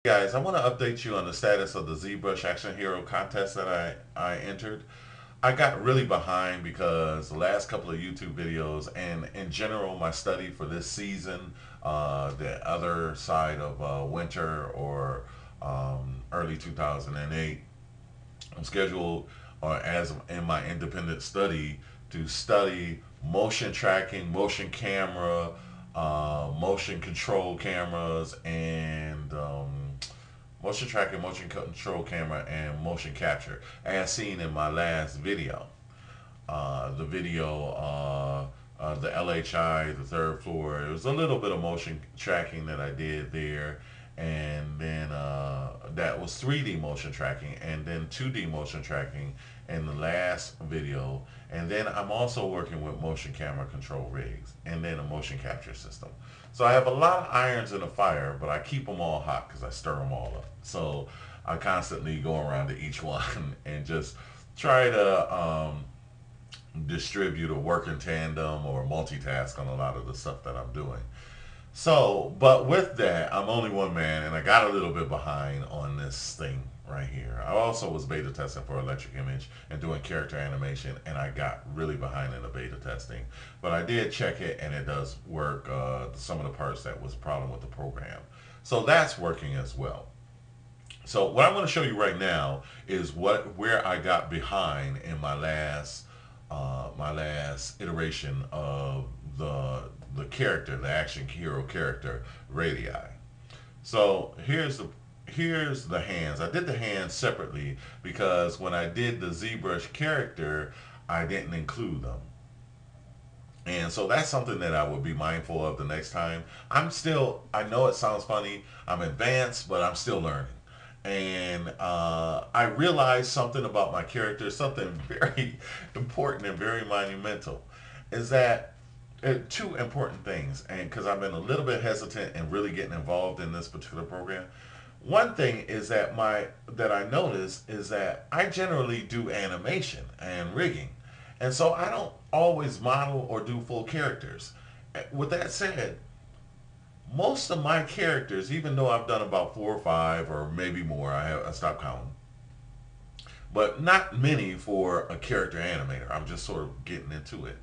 Guys, I want to update you on the status of the Zbrush Action Hero contest that I entered. I got really behind because the last couple of YouTube videos and in general my study for this season, the other side of winter or early 2008, I'm scheduled as in my independent study to study motion tracking, motion camera, motion control cameras, and motion tracking, motion control camera, and motion capture, as seen in my last video. The LHI, the third floor. It was a little bit of motion tracking that I did there, and then that was 3D motion tracking, and then 2D motion tracking in the last video. And then I'm also working with motion camera control rigs, and then a motion capture system. So I have a lot of irons in the fire, but I keep them all hot because I stir them all up. So I constantly go around to each one and just try to distribute or work in tandem or multitask on a lot of the stuff that I'm doing. So, but with that, I'm only one man, and I got a little bit behind on this thing right here. I also was beta testing for Electric Image and doing character animation, and I got really behind in the beta testing. But I did check it, and it does work. Some of the parts that was a problem with the program, so that's working as well. So what I'm going to show you right now is where I got behind in my last iteration of the character, the action hero character, Radii. So here's the hands. I did the hands separately because when I did the ZBrush character, I didn't include them. And so that's something that I would be mindful of the next time. I know it sounds funny, I'm advanced, but I'm still learning. And I realized something about my character, something very important and very monumental, is that two important things, and because I've been a little bit hesitant and really getting involved in this particular program. One thing is that I notice is that I generally do animation and rigging, and so I don't always model or do full characters. With that said, most of my characters, even though I've done about 4 or 5 or maybe more, I stopped counting, but not many for a character animator. I'm just sort of getting into it.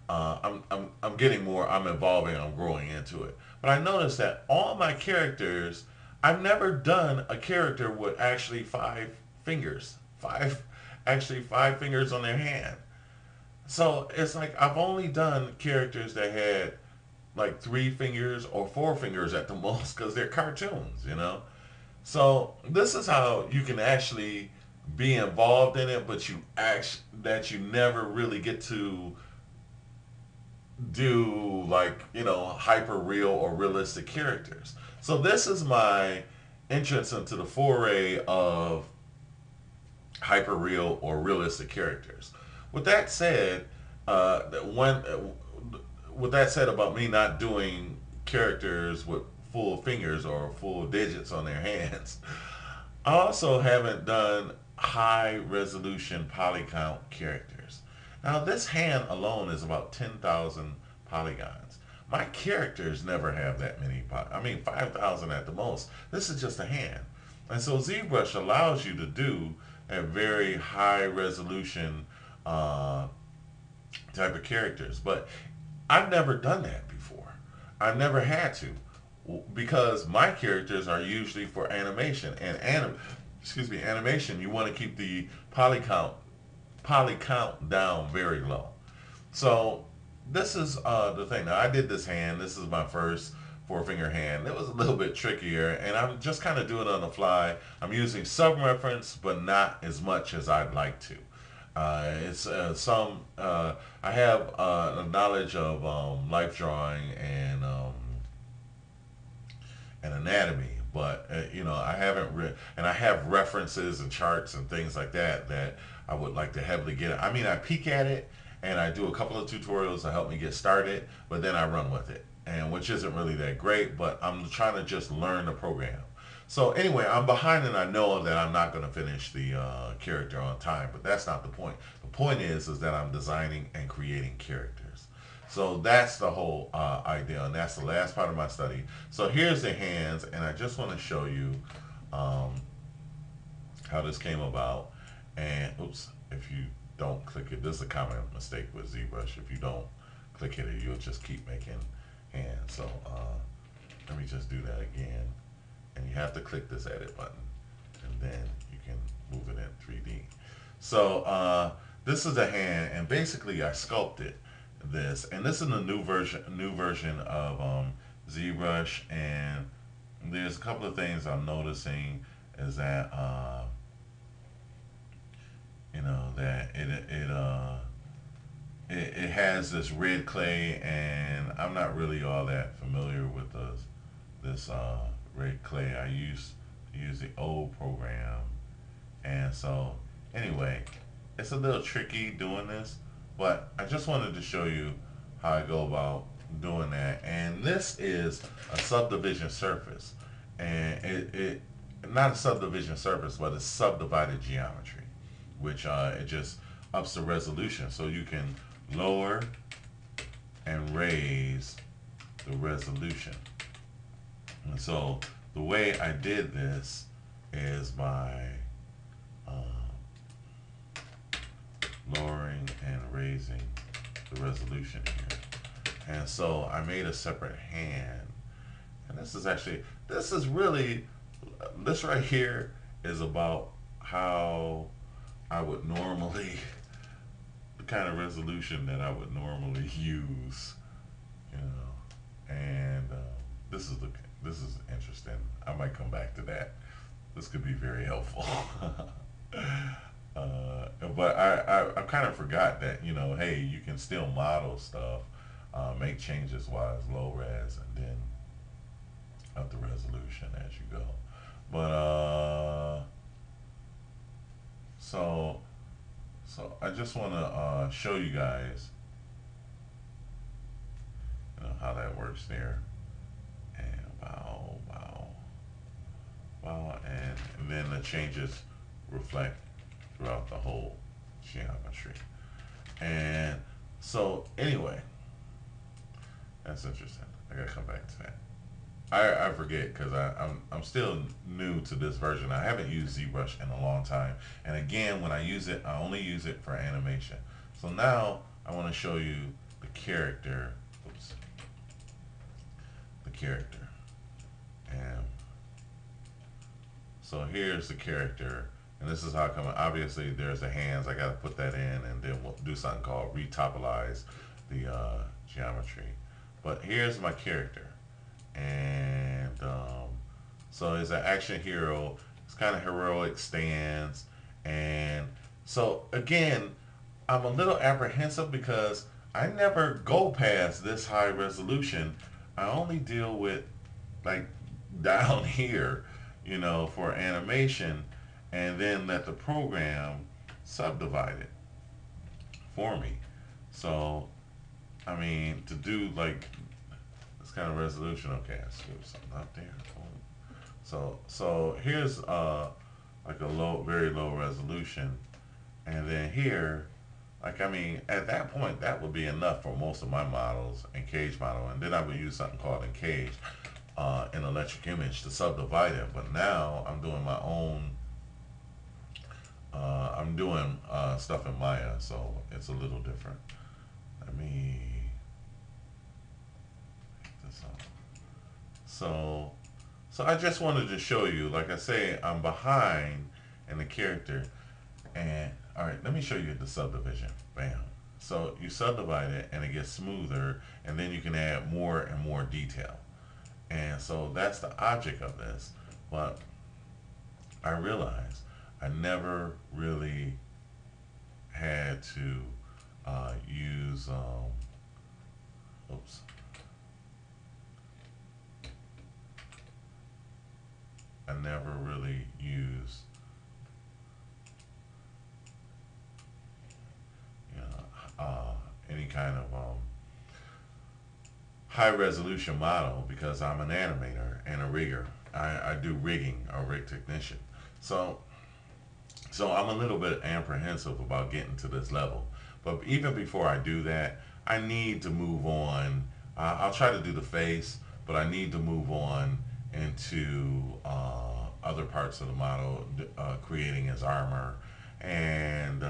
I'm getting more. I'm evolving. I'm growing into it. But I noticed that all my characters, I've never done a character with actually 5 fingers, actually 5 fingers on their hand. So it's like I've only done characters that had like 3 fingers or 4 fingers at the most because they're cartoons. So this is how you can actually be involved in it, but you never really get to do like hyper real or realistic characters. So this is my entrance into the foray of hyper real or realistic characters. With that said, one with that said about me not doing characters with full fingers or full digits on their hands, I also haven't done high resolution poly count characters. Now this hand alone is about 10,000 polygons. My characters never have that many. I mean 5,000 at the most. This is just a hand. And so ZBrush allows you to do a very high resolution type of characters. But I've never done that before. I've never had to because my characters are usually for animation and animation. You want to keep the poly count down very low. So this is the thing. Now I did this hand. This is my first 4 finger hand. It was a little bit trickier, and I'm just kind of doing it on the fly. I'm using some reference, but not as much as I'd like to. It's some. I have a knowledge of life drawing and anatomy, but I haven't and I have references and charts and things like that I would like to heavily get. I mean, I peek at it and I do a couple of tutorials to help me get started, but then I run with it, and which isn't really that great. But I'm trying to just learn the program. So anyway, I'm behind, and I know that I'm not going to finish the character on time, but that's not the point. The point is that I'm designing and creating characters. So that's the whole idea, and that's the last part of my study. So here's the hands, and I just want to show you um, how this came about. And oops, if you don't click it, this is a common mistake with ZBrush. If you don't click it, you'll just keep making hands. So let me just do that again. And you have to click this edit button, and then you can move it in 3D. So this is a hand, and basically I sculpted this, and this is a new version of ZBrush. And there's a couple of things I'm noticing is that you know that it has this red clay, and I'm not really all that familiar with this red clay. I use the old program, and so anyway, it's a little tricky doing this, but I just wanted to show you how I go about doing that. And this is a subdivision surface, and it not a subdivision surface, but a subdivided geometry, which it just ups the resolution, so you can lower and raise the resolution. And so the way I did this is by lowering and raising the resolution here. And so I made a separate hand. And this is really, this right here is about how I would normally, the kind of resolution that I would normally use, you know. And this is interesting. I might come back to that. This could be very helpful. But I kind of forgot that, you know, hey, you can still model stuff, make changes while it's low res, and then up the resolution as you go. But so I just want to show you guys, you know, how that works there. And and then the changes reflect throughout the whole geometry. And so anyway, that's interesting. I gotta come back to that. I forget because I'm still new to this version. I haven't used ZBrush in a long time. And again, when I use it, I only use it for animation. So now I want to show you the character. Oops. The character. And so here's the character. And this is how I come. Obviously, there's the hands. I got to put that in, and then we'll do something called retopolize the geometry. But here's my character, and so it's an action hero. It's kind of heroic stance, and so again, I'm a little apprehensive because I never go past this high resolution. I only deal with like down here, you know, for animation, and then let the program subdivide it for me. So, I mean, to do like this kind of resolution, okay, I screwed something up there. So here's like a very low resolution, and then here, like, I mean, at that point, that would be enough for most of my models in Cage Model, and then I would use something called Encage in Electric Image to subdivide it. But now I'm doing my own. I'm doing stuff in Maya, so it's a little different. Let me pick this up. So I just wanted to show you, like I say, I'm behind in the character, and all right, let me show you the subdivision. Bam. So you subdivide it, and it gets smoother, and then you can add more and more detail. And so that's the object of this. But I realized I never really had to use, oops. I never really used, you know, any kind of high resolution model because I'm an animator and a rigger. I do rigging, a rig technician. So I'm a little bit apprehensive about getting to this level. But even before I do that, I need to move on. I'll try to do the face, but I need to move on into other parts of the model, creating his armor, and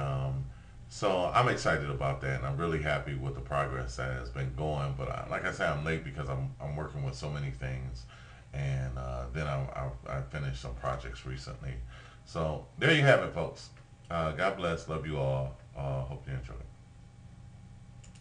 so I'm excited about that, and I'm really happy with the progress that has been going. But like I said, I'm late because I'm working with so many things, and then I finished some projects recently. So there you have it, folks. God bless. Love you all. Hope you enjoy.